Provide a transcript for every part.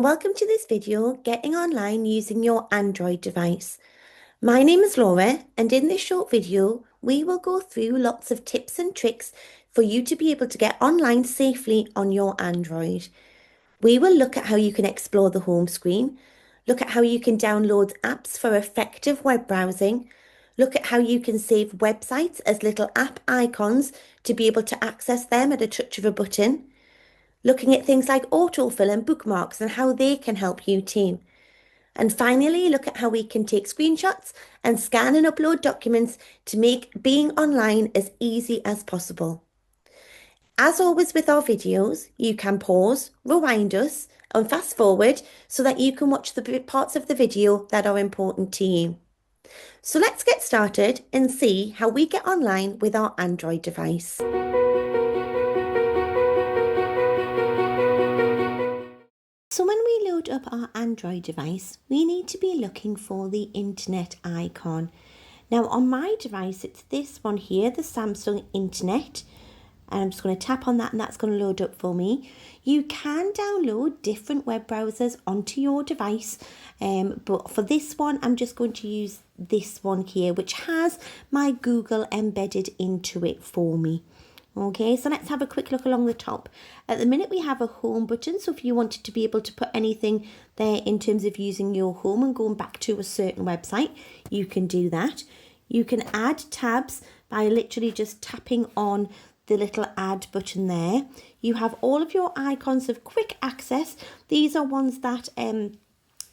and welcome to this video, Getting Online Using Your Android device. My name is Laura, and in this short video, we will go through lots of tips and tricks for you to be able to get online safely on your Android. We will look at how you can explore the home screen, look at how you can download apps for effective web browsing, look at how you can save websites as little app icons to be able to access them at a touch of a button, looking at things like autofill and bookmarks and how they can help you too. And finally, look at how we can take screenshots and scan and upload documents to make being online as easy as possible. As always with our videos, you can pause, rewind us, and fast forward so that you can watch the parts of the video that are important to you. So let's get started and see how we get online with our Android device. So when we load up our Android device, we need to be looking for the internet icon. Now on my device, it's this one here, the Samsung Internet. And I'm just going to tap on that and that's going to load up for me. You can download different web browsers onto your device. But for this one, I'm just going to use this one here, which has my Google embedded into it for me. Okay, so let's have a quick look along the top. At the minute we have a home button, so if you wanted to be able to put anything there in terms of using your home and going back to a certain website, you can do that. You can add tabs by literally just tapping on the little add button there. You have all of your icons of quick access. These are ones that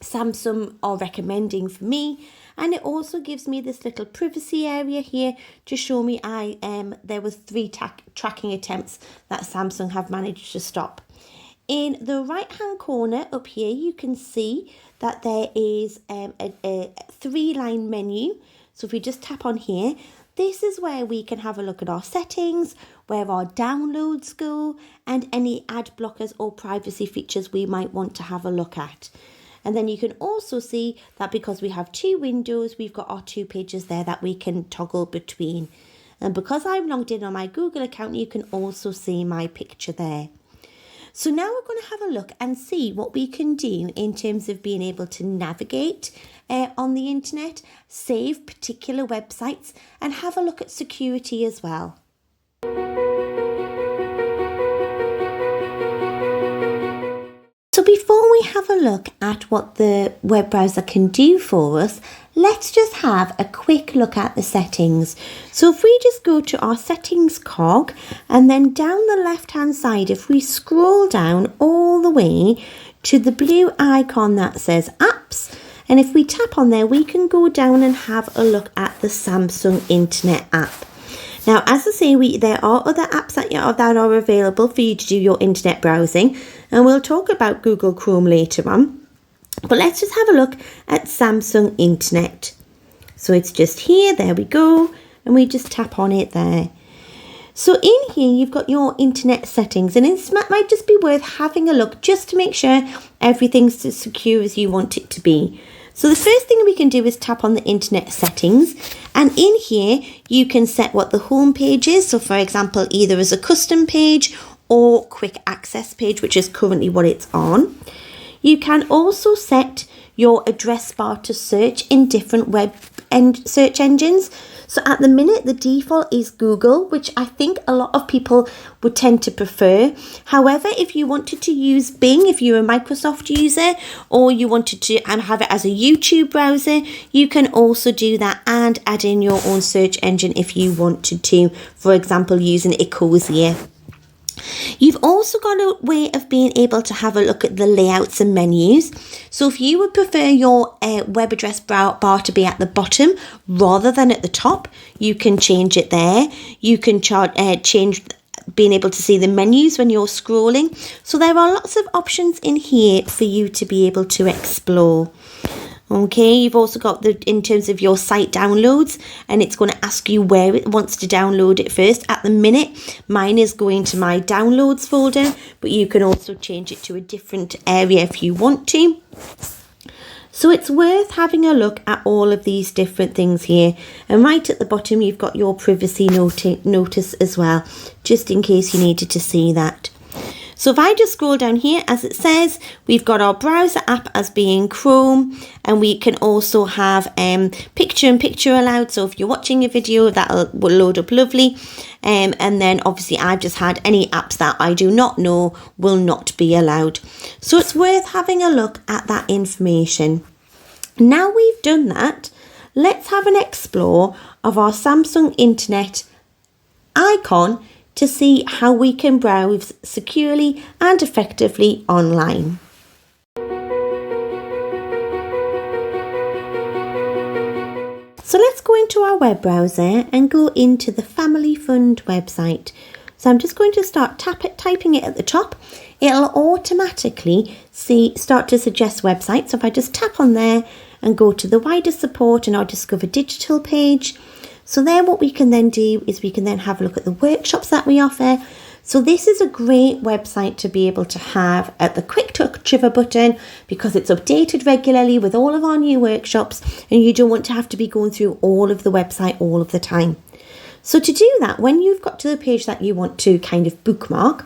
Samsung are recommending for me, and it also gives me this little privacy area here to show me there was 3 tracking attempts that Samsung have managed to stop. In the right hand corner up here you can see that there is a 3-line menu. So if we just tap on here, this is where we can have a look at our settings, where our downloads go, and any ad blockers or privacy features we might want to have a look at. And then you can also see that because we have 2 windows, we've got our 2 pages there that we can toggle between. And because I'm logged in on my Google account, you can also see my picture there. So now we're going to have a look and see what we can do in terms of being able to navigate on the internet, save particular websites, and have a look at security as well. So before we have a look at what the web browser can do for us, let's just have a quick look at the settings. So if we just go to our settings cog and then down the left hand side, if we scroll down all the way to the blue icon that says apps, and if we tap on there, we can go down and have a look at the Samsung Internet app. Now, as I say, there are other apps that are available for you to do your internet browsing, and we'll talk about Google Chrome later on. But let's just have a look at Samsung Internet. So it's just here, there we go, and we just tap on it there. So in here, you've got your internet settings, and it might just be worth having a look just to make sure everything's as secure as you want it to be. So the first thing we can do is tap on the internet settings, and in here you can set what the home page is. So for example, either as a custom page or quick access page, which is currently what it's on. You can also set your address bar to search in different web and search engines. So at the minute, the default is Google, which I think a lot of people would tend to prefer. However, if you wanted to use Bing, if you're a Microsoft user, or you wanted to have it as a YouTube browser, you can also do that and add in your own search engine if you wanted to, for example, using Ecosia. You've also got a way of being able to have a look at the layouts and menus. So if you would prefer your web address bar to be at the bottom rather than at the top, you can change it there. You can change being able to see the menus when you're scrolling. So there are lots of options in here for you to be able to explore. Okay, you've also got in terms of your site downloads, and it's going to ask you where it wants to download it first. At the minute, mine is going to my downloads folder, but you can also change it to a different area if you want to. So it's worth having a look at all of these different things here. And right at the bottom, you've got your privacy notice as well, just in case you needed to see that. So if I just scroll down here, as it says, we've got our browser app as being Chrome, and we can also have picture-in-picture allowed. So if you're watching a video, that will load up lovely. And then obviously I've just had any apps that I do not know will not be allowed. So it's worth having a look at that information. Now we've done that, let's have an explore of our Samsung Internet icon to see how we can browse securely and effectively online. So let's go into our web browser and go into the Family Fund website. So I'm just going to start typing it at the top. It'll automatically start to suggest websites. So if I just tap on there and go to the wider support and our Discover Digital page. So there what we can then do is we can then have a look at the workshops that we offer. So this is a great website to be able to have at the quick touch of a button, because it's updated regularly with all of our new workshops, and you don't want to have to be going through all of the website all of the time. So to do that, when you've got to the page that you want to kind of bookmark,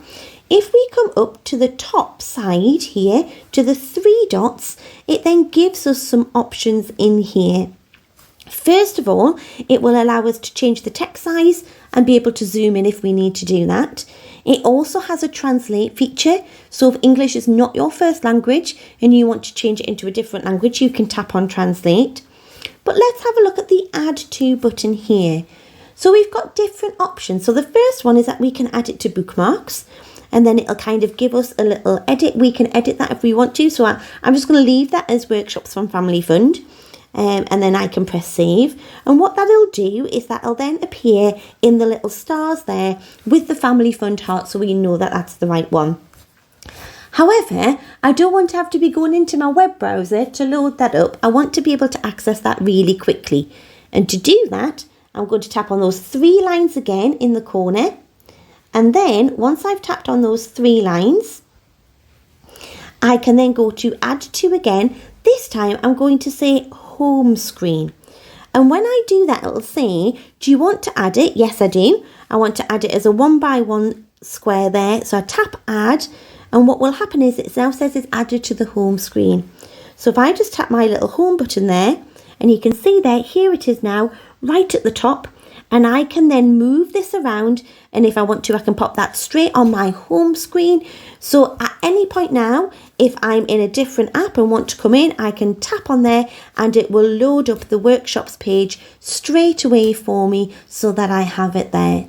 if we come up to the top side here to the three dots, it then gives us some options in here. First of all, it will allow us to change the text size and be able to zoom in if we need to do that. It also has a translate feature. So if English is not your first language and you want to change it into a different language, you can tap on translate. But let's have a look at the add to button here. So we've got different options. So the first one is that we can add it to bookmarks, and then it'll kind of give us a little edit. We can edit that if we want to. So I'm just going to leave that as workshops from Family Fund. And then I can press save, and what that'll do is that'll then appear in the little stars there with the Family Fund heart, so we know that that's the right one. However, I don't want to have to be going into my web browser to load that up. I want to be able to access that really quickly, and to do that I'm going to tap on those three lines again in the corner, and then once I've tapped on those three lines, I can then go to add to again. This time I'm going to say home screen, and when I do that, it'll say, do you want to add it? Yes, I do. I want to add it as a 1x1 square there. So I tap add, and what will happen is it now says it's added to the home screen. So if I just tap my little home button there, and you can see there, here it is now right at the top, and I can then move this around, and if I want to, I can pop that straight on my home screen. So at any point now, if I'm in a different app and want to come in, I can tap on there and it will load up the workshops page straight away for me so that I have it there.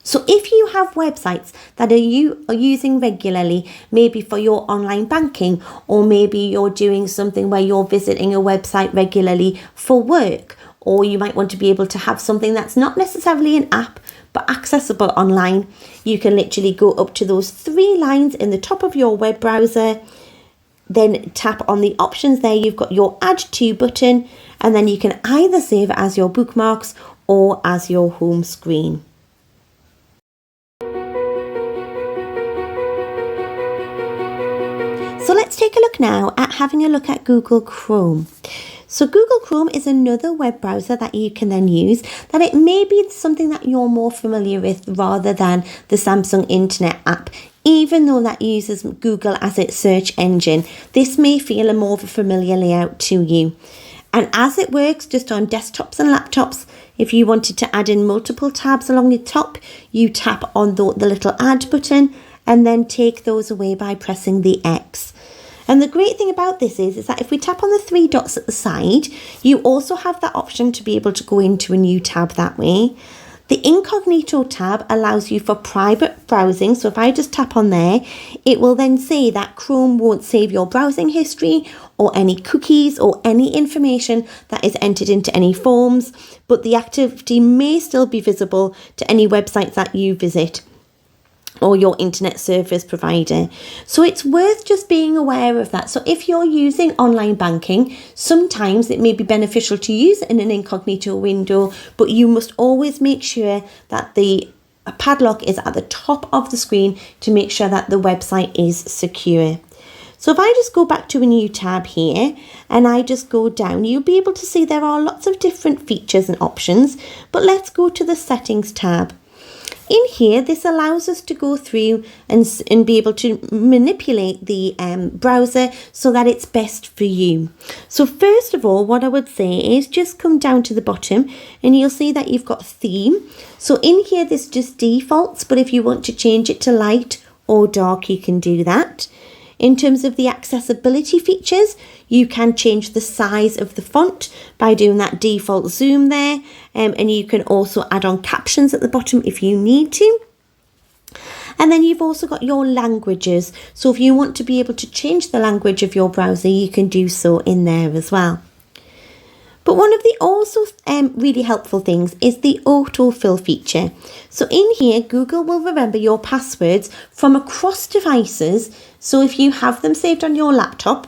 So if you have websites that you are using regularly, maybe for your online banking, or maybe you're doing something where you're visiting a website regularly for work, or you might want to be able to have something that's not necessarily an app but accessible online, you can literally go up to those three lines in the top of your web browser, then tap on the options there. You've got your add to button, and then you can either save it as your bookmarks or as your home screen. So let's take a look now at having a look at Google Chrome. So Google Chrome is another web browser that you can then use, that it may be something that you're more familiar with rather than the Samsung Internet app. Even though that uses Google as its search engine, this may feel a more of a familiar layout to you. And as it works just on desktops and laptops, if you wanted to add in multiple tabs along the top, you tap on the little add button and then take those away by pressing the X. And the great thing about this is that if we tap on the three dots at the side, you also have that option to be able to go into a new tab that way. The incognito tab allows you for private browsing. So if I just tap on there, it will then say that Chrome won't save your browsing history or any cookies or any information that is entered into any forms, but the activity may still be visible to any websites that you visit or your internet service provider. So it's worth just being aware of that. So if you're using online banking, sometimes it may be beneficial to use it in an incognito window, but you must always make sure that the padlock is at the top of the screen to make sure that the website is secure. So if I just go back to a new tab here and I just go down, you'll be able to see there are lots of different features and options, but let's go to the settings tab. In here, this allows us to go through and be able to manipulate the browser so that it's best for you. So first of all, what I would say is just come down to the bottom and you'll see that you've got theme. So in here, this just defaults, but if you want to change it to light or dark, you can do that. In terms of the accessibility features, you can change the size of the font by doing that default zoom there, and you can also add on captions at the bottom if you need to. And then you've also got your languages. So if you want to be able to change the language of your browser, you can do so in there as well. But one of the also really helpful things is the autofill feature. So in here, Google will remember your passwords from across devices. So if you have them saved on your laptop,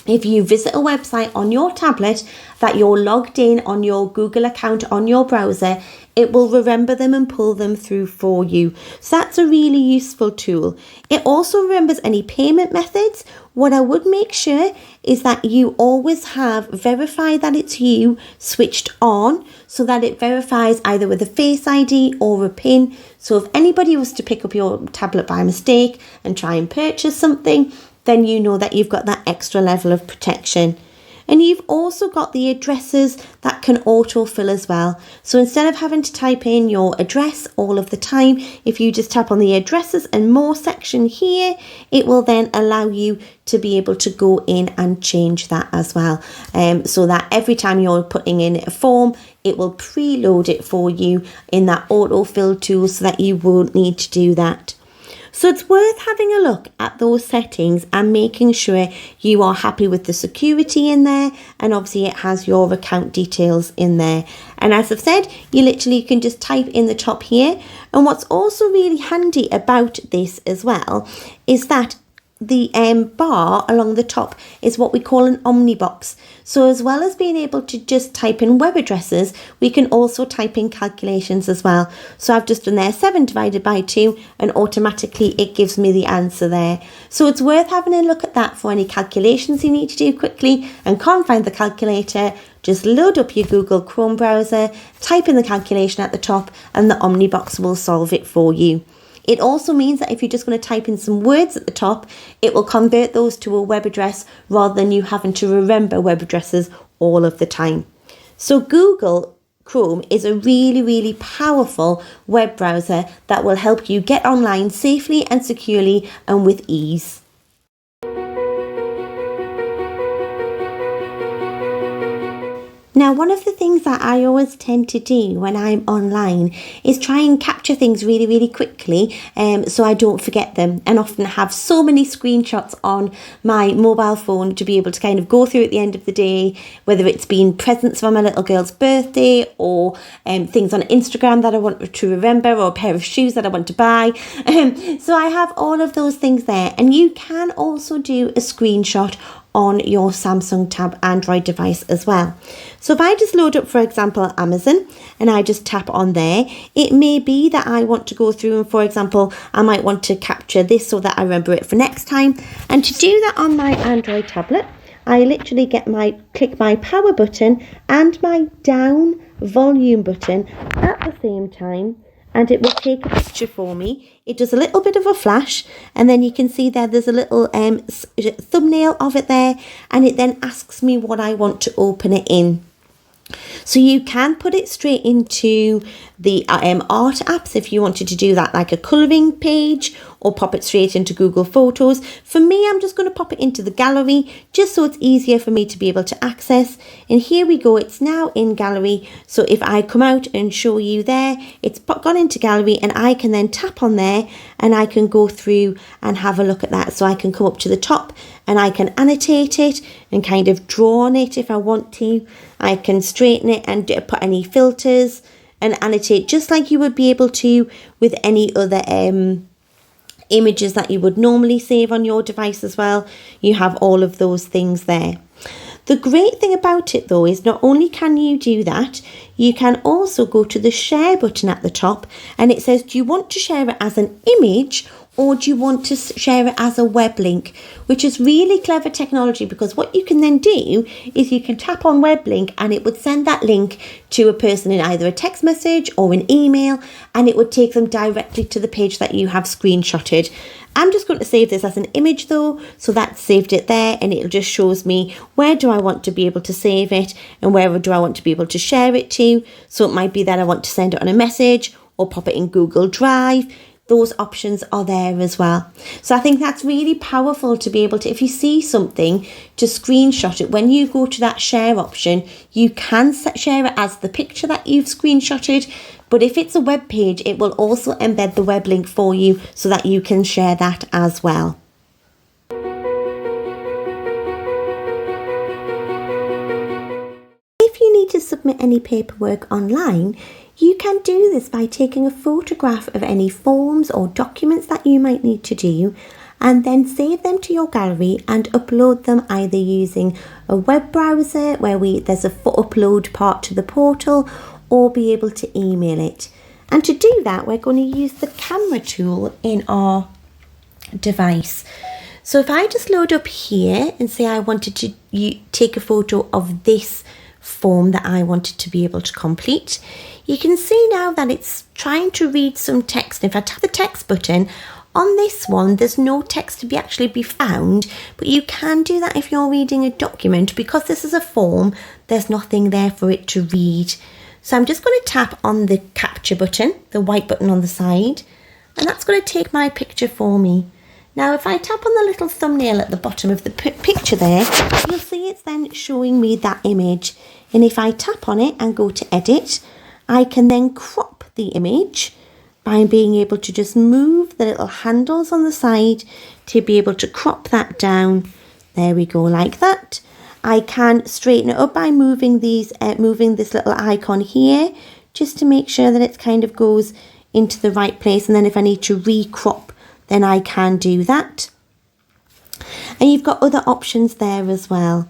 if you visit a website on your tablet that you're logged in on your Google account on your browser, it will remember them and pull them through for you. So that's a really useful tool. It also remembers any payment methods. What I would make sure is that you always have verify that it's you switched on so that it verifies either with a Face ID or a PIN. So if anybody was to pick up your tablet by mistake and try and purchase something, then you know that you've got that extra level of protection. And you've also got the addresses that can autofill as well. So instead of having to type in your address all of the time, if you just tap on the addresses and more section here, it will then allow you to be able to go in and change that as well. So that every time you're putting in a form, it will preload it for you in that autofill tool so that you won't need to do that. So it's worth having a look at those settings and making sure you are happy with the security in there, and obviously it has your account details in there. And as I've said, you literally can just type in the top here. And what's also really handy about this as well is that the bar along the top is what we call an omnibox. So as well as being able to just type in web addresses, we can also type in calculations as well. So I've just done there 7 divided by 2 and automatically it gives me the answer there. So it's worth having a look at that for any calculations you need to do quickly and can't find the calculator. Just load up your Google Chrome browser, type in the calculation at the top and the omnibox will solve it for you. It also means that if you're just going to type in some words at the top, it will convert those to a web address rather than you having to remember web addresses all of the time. So Google Chrome is a really, really powerful web browser that will help you get online safely and securely and with ease. Now, one of the things that I always tend to do when I'm online is try and capture things really, really quickly so I don't forget them, and often have so many screenshots on my mobile phone to be able to kind of go through at the end of the day, whether it's been presents for my little girl's birthday or things on Instagram that I want to remember, or a pair of shoes that I want to buy. So I have all of those things there, and you can also do a screenshot on your Samsung Tab Android device as well. So if I just load up, for example, Amazon, and I just tap on there, it may be that I want to go through and, for example, I might want to capture this so that I remember it for next time. And to do that on my Android tablet, I literally click my power button and my down volume button at the same time, and it will take a picture for me. It does a little bit of a flash, and then you can see there's a little thumbnail of it there, and it then asks me what I want to open it in. So you can put it straight into the art apps if you wanted to do that, like a colouring page, or pop it straight into Google Photos. For me, I'm just going to pop it into the gallery just so it's easier for me to be able to access. And here we go, it's now in gallery. So if I come out and show you there, it's gone into gallery, and I can then tap on there and I can go through and have a look at that. So I can come up to the top and I can annotate it and kind of draw on it if I want to. I can straighten it and put any filters and annotate just like you would be able to with any other images that you would normally save on your device as well. You have all of those things there. The great thing about it though is not only can you do that, you can also go to the share button at the top, and it says, do you want to share it as an image or do you want to share it as a web link? Which is really clever technology, because what you can then do is you can tap on web link and it would send that link to a person in either a text message or an email, and it would take them directly to the page that you have screenshotted. I'm just going to save this as an image though, so that's saved it there, and it just shows me where do I want to be able to save it and where do I want to be able to share it to. So it might be that I want to send it on a message or pop it in Google Drive. Those options are there as well. So I think that's really powerful to be able to, if you see something, to screenshot it. When you go to that share option, you can share it as the picture that you've screenshotted. But if it's a web page, it will also embed the web link for you so that you can share that as well. If you need to submit any paperwork online, you can do this by taking a photograph of any forms or documents that you might need to do, and then save them to your gallery and upload them either using a web browser where there's a upload part to the portal, or be able to email it. And to do that, we're going to use the camera tool in our device. So if I just load up here and say I wanted to take a photo of this form that I wanted to be able to complete, you can see now that it's trying to read some text. If I tap the text button on this one, there's no text to actually be found, but you can do that if you're reading a document. Because this is a form, there's nothing there for it to read. So I'm just going to tap on the capture button, the white button on the side, and that's going to take my picture for me. Now, if I tap on the little thumbnail at the bottom of the picture there, you'll see it's then showing me that image. And if I tap on it and go to edit, I can then crop the image by being able to just move the little handles on the side to be able to crop that down. There we go, like that. I can straighten it up by moving this little icon here, just to make sure that it kind of goes into the right place. And then if I need to recrop, then I can do that. And you've got other options there as well.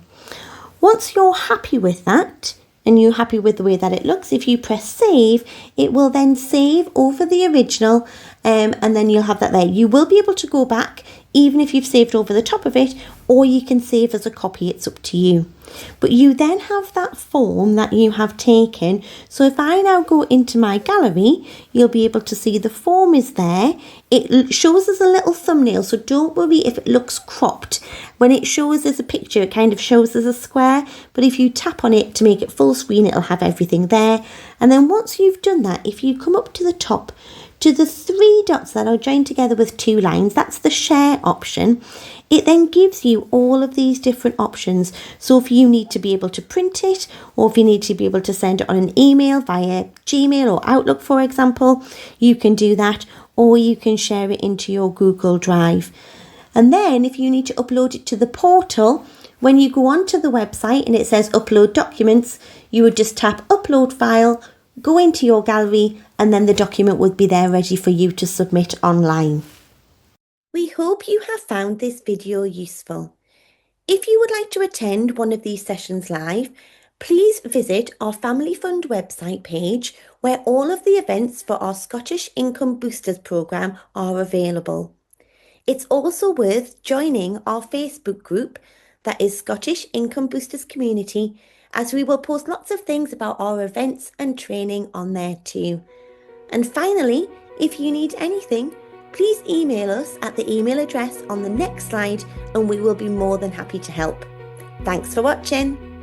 Once you're happy with that, and you're happy with the way that it looks, if you press save, it will then save over the original, and then you'll have that there. You will be able to go back even if you've saved over the top of it, or you can save as a copy, it's up to you. But you then have that form that you have taken. So if I now go into my gallery, you'll be able to see the form is there. It shows as a little thumbnail, so don't worry if it looks cropped. When it shows as a picture, it kind of shows as a square, but if you tap on it to make it full screen, it'll have everything there. And then once you've done that, if you come up to the top, to the three dots that are joined together with two lines, that's the share option. It then gives you all of these different options. So if you need to be able to print it, or if you need to be able to send it on an email via Gmail or Outlook, for example, you can do that, or you can share it into your Google Drive. And then if you need to upload it to the portal, when you go onto the website and it says upload documents, you would just tap upload file, go into your gallery, and then the document would be there ready for you to submit online. We hope you have found this video useful. If you would like to attend one of these sessions live, please visit our Family Fund website page, where all of the events for our Scottish Income Boosters programme are available. It's also worth joining our Facebook group, that is Scottish Income Boosters Community, as we will post lots of things about our events and training on there too. And finally, if you need anything, please email us at the email address on the next slide, and we will be more than happy to help. Thanks for watching.